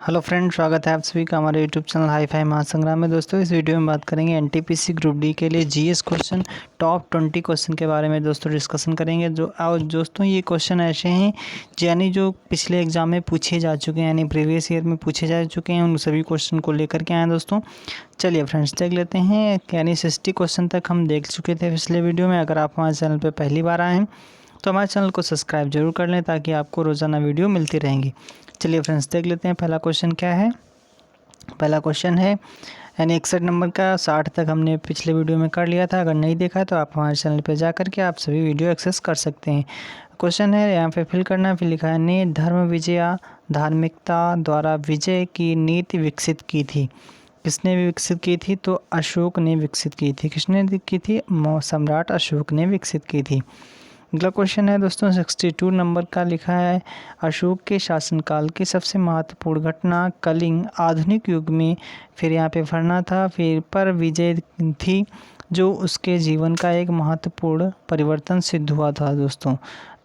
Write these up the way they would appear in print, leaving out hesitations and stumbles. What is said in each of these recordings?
Hello friend, स्वागत है आप सभी का हमारे यूट्यूब चैनल हाई फाई महासंग्राम में। दोस्तों इस वीडियो में बात करेंगे एनटीपीसी ग्रुप डी के लिए जीएस क्वेश्चन टॉप 20 क्वेश्चन के बारे में दोस्तों डिस्कशन करेंगे। और दोस्तों ये क्वेश्चन ऐसे हैं यानी जो पिछले एग्जाम में पूछे जा चुके हैं, यानी प्रीवियस ईयर में पूछे जा चुके हैं, उन सभी क्वेश्चन को लेकर के आए दोस्तों। चलिए फ्रेंड्स देख लेते हैं, यानी 60 क्वेश्चन तक हम देख चुके थे पिछले वीडियो में। अगर आप हमारे चैनल पर पहली बार आए हैं तो हमारे चैनल को सब्सक्राइब जरूर कर लें ताकि आपको रोज़ाना वीडियो मिलती रहेंगी। चलिए फ्रेंड्स देख लेते हैं पहला क्वेश्चन क्या है। पहला क्वेश्चन है यानी 61 नंबर का, 60 तक हमने पिछले वीडियो में कर लिया था। अगर नहीं देखा तो आप हमारे चैनल पर जा कर के आप सभी वीडियो एक्सेस कर सकते हैं। क्वेश्चन है यहाँ पे फिल करना है। फिर लिखा है ने धर्म विजया धार्मिकता द्वारा विजय की नीति विकसित की थी। किसने विकसित की थी? तो अशोक ने विकसित की थी। किसने की थी? सम्राट अशोक ने विकसित की थी। अगला क्वेश्चन है दोस्तों 62 नंबर का, लिखा है अशोक के शासनकाल की सबसे महत्वपूर्ण घटना कलिंग आधुनिक युग में, फिर यहाँ पे पढ़ना था, फिर पर विजय थी जो उसके जीवन का एक महत्वपूर्ण परिवर्तन सिद्ध हुआ था दोस्तों।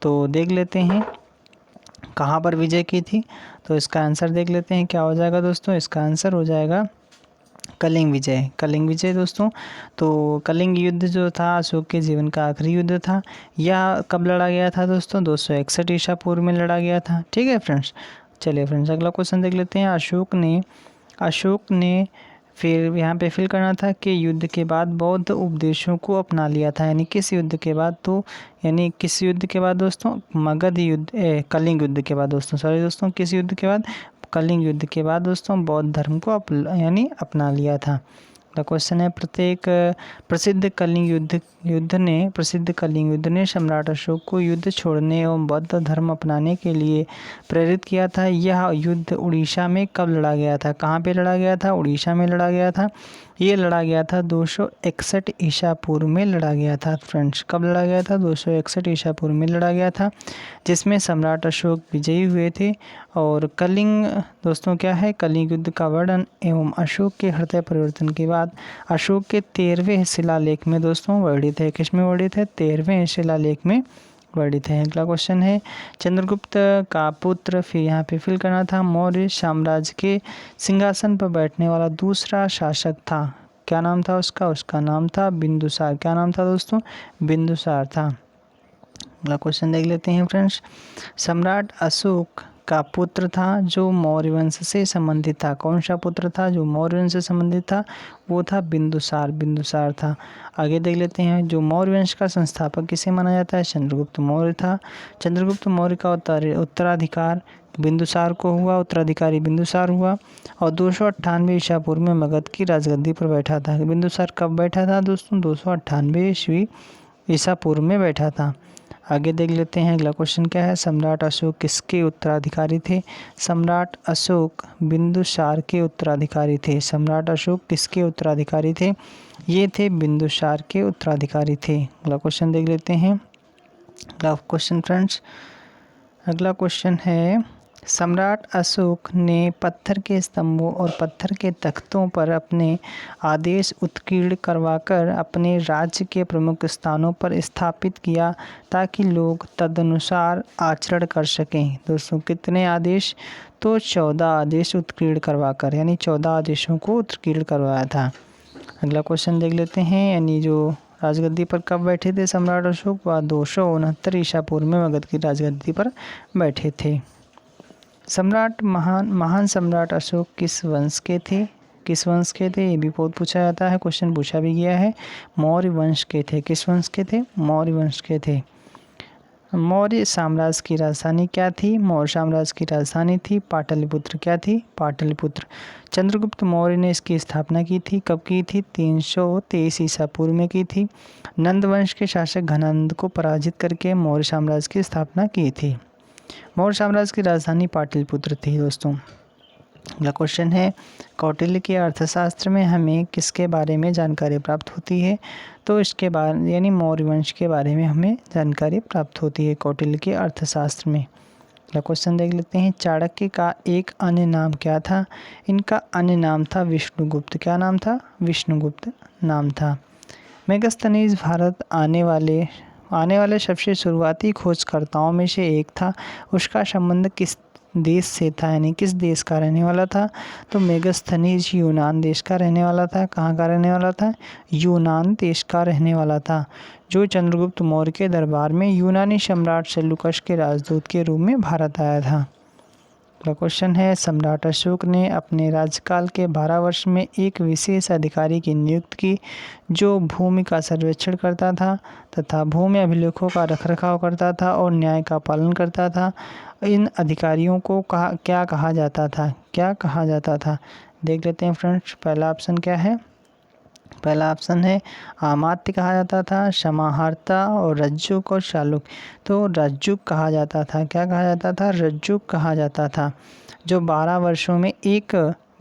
तो देख लेते हैं कहाँ पर विजय की थी। तो इसका आंसर देख लेते हैं क्या हो जाएगा दोस्तों। इसका आंसर हो जाएगा कलिंग विजय। कलिंग विजय दोस्तों, तो कलिंग युद्ध जो था अशोक के जीवन का आखिरी युद्ध था। यह कब लड़ा गया था दोस्तों? 261 ईसा पूर्व में लड़ा गया था। ठीक है फ्रेंड्स। चलिए फ्रेंड्स अगला क्वेश्चन देख लेते हैं। अशोक ने फिर यहाँ पे फिल करना था कि युद्ध के बाद बौद्ध उपदेशों को अपना लिया था। यानी किस युद्ध के बाद? तो यानी किस युद्ध के बाद दोस्तों? मगध युद्ध, कलिंग युद्ध के बाद दोस्तों। सॉरी दोस्तों, किस युद्ध के बाद? कलिंग युद्ध के बाद दोस्तों बौद्ध धर्म को यानी अपना लिया था। अगला क्वेश्चन है प्रसिद्ध कलिंग युद्ध ने सम्राट अशोक को युद्ध छोड़ने एवं बौद्ध धर्म अपनाने के लिए प्रेरित किया था। यह युद्ध उड़ीसा में कब लड़ा गया था? कहाँ पे लड़ा गया था? उड़ीसा में लड़ा गया था। ये लड़ा गया था 261 ईसा पूर्व में लड़ा गया था फ्रेंड्स। कब लड़ा गया था? 261 ईसा पूर्व में लड़ा गया था, जिसमें सम्राट अशोक विजयी हुए थे। और कलिंग दोस्तों क्या है? कलिंग युद्ध का वर्णन एवं अशोक के हृदय परिवर्तन के बाद अशोक के 13वें शिलालेख में दोस्तों वर्णित है। किसमें वर्णित है? 13वें शिलालेख में वर्णित है। अगला क्वेश्चन है चंद्रगुप्त का पुत्र, फिर यहाँ पे फिल करना था, मौर्य साम्राज्य के सिंहासन पर बैठने वाला दूसरा शासक था। क्या नाम था उसका? उसका नाम था बिंदुसार। क्या नाम था दोस्तों? बिंदुसार था। अगला क्वेश्चन देख लेते हैं फ्रेंड्स। सम्राट अशोक का पुत्र था जो मौर्य वंश से संबंधित था। कौन सा पुत्र था जो मौर्य वंश से संबंधित था? वो था बिंदुसार था। आगे देख लेते हैं जो मौर्य वंश का संस्थापक किसे माना जाता है? चंद्रगुप्त मौर्य था। चंद्रगुप्त मौर्य का उत्तराधिकार बिंदुसार को हुआ, उत्तराधिकारी बिंदुसार हुआ। और 298 ईसा पूर्व में मगध की राजगद्दी पर बैठा था। बिंदुसार कब बैठा था दोस्तों? 298 ईसा पूर्व में बैठा था। आगे देख लेते हैं अगला क्वेश्चन क्या है। सम्राट अशोक किसके उत्तराधिकारी थे? सम्राट अशोक बिंदुसार के उत्तराधिकारी थे। सम्राट अशोक किसके उत्तराधिकारी थे? ये थे बिंदुसार के उत्तराधिकारी थे। अगला क्वेश्चन देख लेते हैं। अगला क्वेश्चन फ्रेंड्स, अगला क्वेश्चन है सम्राट अशोक ने पत्थर के स्तंभों और पत्थर के तख्तों पर अपने आदेश उत्कीर्ण करवाकर अपने राज्य के प्रमुख स्थानों पर स्थापित किया ताकि लोग तदनुसार आचरण कर सकें। दोस्तों कितने आदेश? तो 14 आदेश उत्कीर्ण करवाकर, यानी 14 आदेशों को उत्कीर्ण करवाया था। अगला क्वेश्चन देख लेते हैं। यानी जो राजगद्दी पर कब बैठे थे सम्राट अशोक? वह 269 ईसा पूर्व में मगध की राजगद्दी पर बैठे थे। महान सम्राट अशोक किस वंश के थे? किस वंश के थे? ये भी बहुत पूछा जाता है, क्वेश्चन पूछा भी गया है। मौर्य वंश के थे। किस वंश के थे? मौर्य वंश के थे। मौर्य साम्राज्य की राजधानी क्या थी? मौर्य साम्राज्य की राजधानी थी पाटलिपुत्र। क्या थी? पाटलिपुत्र। चंद्रगुप्त मौर्य ने इसकी स्थापना की थी। कब की थी? 323 ईसा पूर्व में की थी। नंद वंश के शासक घनानंद को पराजित करके मौर्य साम्राज्य की स्थापना की थी। मौर्य साम्राज्य की राजधानी पाटलिपुत्र थी दोस्तों। अगला क्वेश्चन है कौटिल्य के अर्थशास्त्र में हमें किसके बारे में जानकारी प्राप्त होती है? तो इसके बारे यानी मौर्य वंश के बारे में हमें जानकारी प्राप्त होती है कौटिल्य के अर्थशास्त्र में। अगला क्वेश्चन देख लेते हैं। चाणक्य का एक अन्य नाम क्या था? इनका अन्य नाम था विष्णुगुप्त। क्या नाम था? विष्णुगुप्त नाम था। मेगास्थनीज भारत आने वाले सबसे शुरुआती खोजकर्ताओं में से एक था। उसका संबंध देश से था, यानी किस देश का रहने वाला था? तो मेगास्थनीज यूनान देश का रहने वाला था। कहाँ का रहने वाला था? यूनान देश का रहने वाला था, जो चंद्रगुप्त मौर्य के दरबार में यूनानी सम्राट सेल्यूकस के राजदूत के रूप में भारत आया था। अगला क्वेश्चन है, सम्राट अशोक ने अपने राज्यकाल के 12 वर्ष में एक विशेष अधिकारी की नियुक्ति की, जो भूमि का सर्वेक्षण करता था तथा भूमि अभिलेखों का रखरखाव करता था और न्याय का पालन करता था। इन अधिकारियों को क्या कहा जाता था? क्या कहा जाता था? देख लेते हैं फ्रेंड्स। पहला ऑप्शन क्या है? पहला ऑप्शन है अमात्य कहा जाता था, समाहर्ता और रज्जुक और चालुक। तो रज्जुक कहा जाता था। क्या कहा जाता था? रज्जुक कहा जाता था, जो 12 वर्षों में एक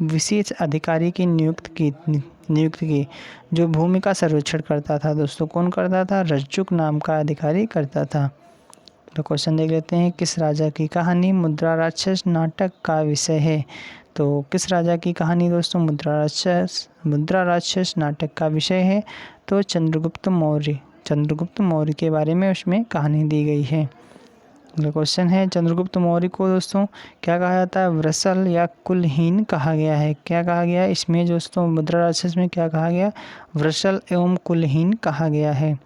विशेष अधिकारी की नियुक्ति की, जो भूमि का सर्वेक्षण करता था। दोस्तों कौन करता था? रज्जुक नाम का अधिकारी करता था। तो क्वेश्चन देख लेते हैं, किस राजा की कहानी मुद्रा राक्षस नाटक का विषय है? तो किस राजा की कहानी दोस्तों मुद्रा राक्षस नाटक का विषय है? तो चंद्रगुप्त मौर्य के बारे में उसमें कहानी दी गई है। अगला क्वेश्चन है, चंद्रगुप्त मौर्य को दोस्तों क्या कहा जाता है? वृषल या कुलहीन कहा गया है। क्या कहा गया है इसमें दोस्तों? मुद्रा राक्षस में क्या कहा गया? वृषल एवं कुलहीन कहा गया है।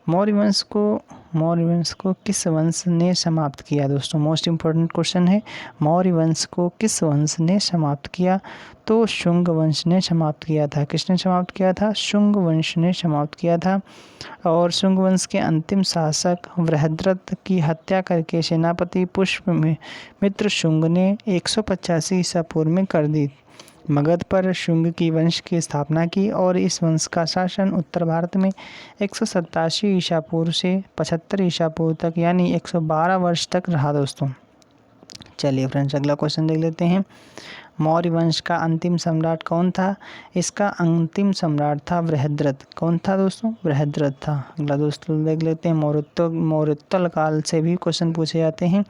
मौर्य वंश को किस वंश ने समाप्त किया? दोस्तों मोस्ट इम्पोर्टेंट क्वेश्चन है, मौर्य वंश को किस वंश ने समाप्त किया? तो शुंग वंश ने समाप्त किया था। किसने समाप्त किया था? शुंग वंश ने समाप्त किया था। और शुंग वंश के अंतिम शासक बृहद्रथ की हत्या करके सेनापति पुष्यमित्र शुंग ने 185 ईसा पूर्व में कर दी मगध पर शुंग की वंश की स्थापना की, और इस वंश का शासन उत्तर भारत में 187 ईसा पूर्व से 75 ईसा पूर्व तक, यानी 112 वर्ष तक रहा दोस्तों। चलिए फ्रेंड्स, अगला क्वेश्चन देख लेते हैं। मौर्य वंश का अंतिम सम्राट कौन था? इसका अंतिम सम्राट था बृहद्रथ। कौन था दोस्तों? बृहद्रथ था। अगला दोस्तों देख लेते हैं, मौर्योत्तर काल से भी क्वेश्चन पूछे जाते हैं।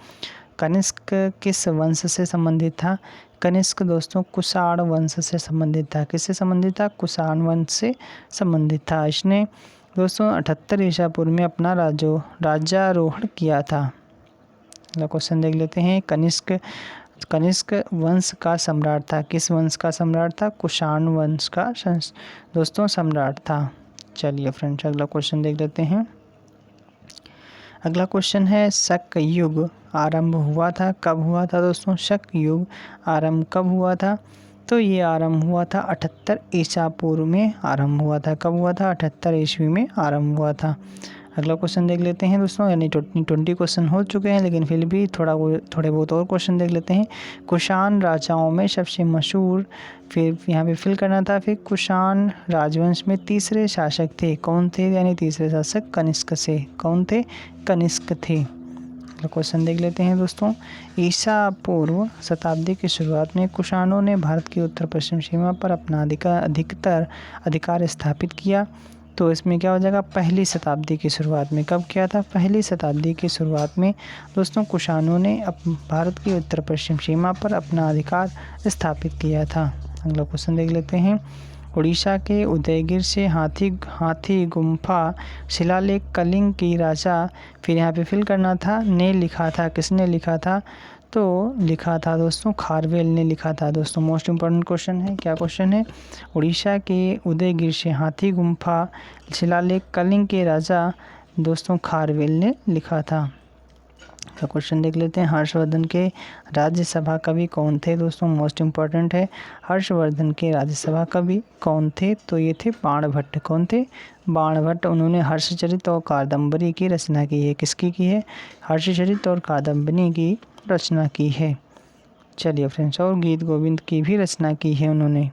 कनिष्क किस वंश से संबंधित था? कनिष्क दोस्तों कुषाण वंश से संबंधित था। किससे संबंधित था? कुषाण वंश से संबंधित था। इसने दोस्तों 78 ईसा पूर्व में अपना राज्यारोहण किया था। अगला क्वेश्चन देख लेते हैं, कनिष्क वंश का सम्राट था। किस वंश का सम्राट था? कुषाण वंश का दोस्तों सम्राट था। चलिए फ्रेंड्स, अगला क्वेश्चन देख लेते हैं। अगला क्वेश्चन है, शक युग आरंभ हुआ था, कब हुआ था दोस्तों? शक युग आरंभ कब हुआ था? तो ये आरंभ हुआ था 78 ईसा पूर्व में आरंभ हुआ था। कब हुआ था? 78 ईस्वी में आरंभ हुआ था। अगला क्वेश्चन देख लेते हैं दोस्तों, यानी 20 क्वेश्चन हो चुके हैं, लेकिन फिर भी थोड़े बहुत और क्वेश्चन देख लेते हैं। कुषाण राजाओं में सबसे मशहूर, फिर यहाँ पे फिल करना था। फिर कुषाण राजवंश में तीसरे शासक थे, कौन थे? यानी तीसरे शासक कनिष्क से। कौन थे? कनिष्क थे। क्वेश्चन देख लेते हैं दोस्तों, ईसा पूर्व शताब्दी की शुरुआत में कुषाणों ने भारत की उत्तर पश्चिम सीमा पर अपना अधिकार स्थापित किया। तो इसमें क्या हो जाएगा? पहली शताब्दी की शुरुआत में। कब किया था? पहली शताब्दी की शुरुआत में दोस्तों कुषाणों ने भारत की उत्तर पश्चिम सीमा पर अपना अधिकार स्थापित किया था। अगला क्वेश्चन देख लेते हैं, उड़ीसा के उदयगिर से हाथी गुम्फा शिलालेख कलिंग की राजा, फिर यहाँ पे फिल करना था, ने लिखा था। किसने लिखा था? तो लिखा था दोस्तों खारवेल ने लिखा था। दोस्तों मोस्ट इम्पोर्टेंट क्वेश्चन है। क्या क्वेश्चन है? उड़ीसा के उदयगिर से हाथी गुम्फा शिलालेख कलिंग के राजा दोस्तों खारवेल ने लिखा था। तो क्वेश्चन देख लेते हैं, हर्षवर्धन के राज्यसभा कवि कौन थे? दोस्तों मोस्ट इम्पोर्टेंट है, हर्षवर्धन के राज्यसभा कवि कौन थे? तो ये थे बाणभट्ट। कौन थे? बाणभट्ट। उन्होंने हर्षचरित और कादम्बरी की रचना की है। किसकी की है? हर्षचरित और कादम्बरी की रचना की है। चलिए फ्रेंड्स, और गीत गोविंद की भी रचना की है उन्होंने।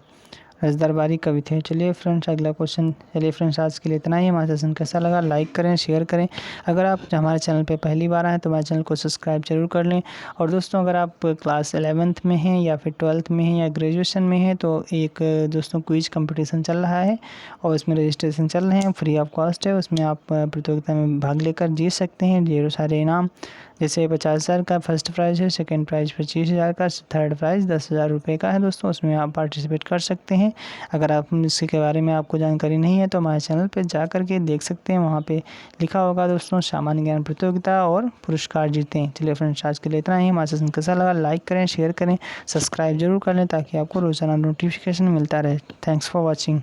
रजदरबारी कवि थे। चलिए फ्रेंड्स, अगला क्वेश्चन। चलिए फ्रेंड्स, आज के लिए इतना ही। हमारा सेशन कैसा लगा लाइक करें, शेयर करें। अगर आप हमारे चैनल पे पहली बार आए तो हमारे चैनल को सब्सक्राइब जरूर कर लें। और दोस्तों अगर आप क्लास 11th में हैं या फिर 12th में हैं या ग्रेजुएशन में हैं तो एक दोस्तों क्विज कंपटीशन चल रहा है और इसमें रजिस्ट्रेशन चल रहे हैं, फ्री ऑफ कॉस्ट है। उसमें आप प्रतियोगिता में भाग लेकर जीत सकते हैं ढेरों सारे इनाम। जैसे 50,000 का फर्स्ट प्राइज़ है, सेकंड प्राइज़ 25,000 का, थर्ड प्राइज़ 10,000 रुपये का है दोस्तों। उसमें आप पार्टिसिपेट कर सकते हैं। अगर आप इसी के बारे में आपको जानकारी नहीं है तो हमारे चैनल पे जा कर के देख सकते हैं, वहाँ पे लिखा होगा दोस्तों सामान्य ज्ञान प्रतियोगिता और पुरस्कार जीतें। चलिए फ्रेंड्स, आज के लिए इतना ही। हमारे सेशन कैसा लगा लाइक करें, शेयर करें, सब्सक्राइब जरूर कर लें ताकि आपको रोज़ाना नोटिफिकेशन मिलता रहे। Thanks for watching.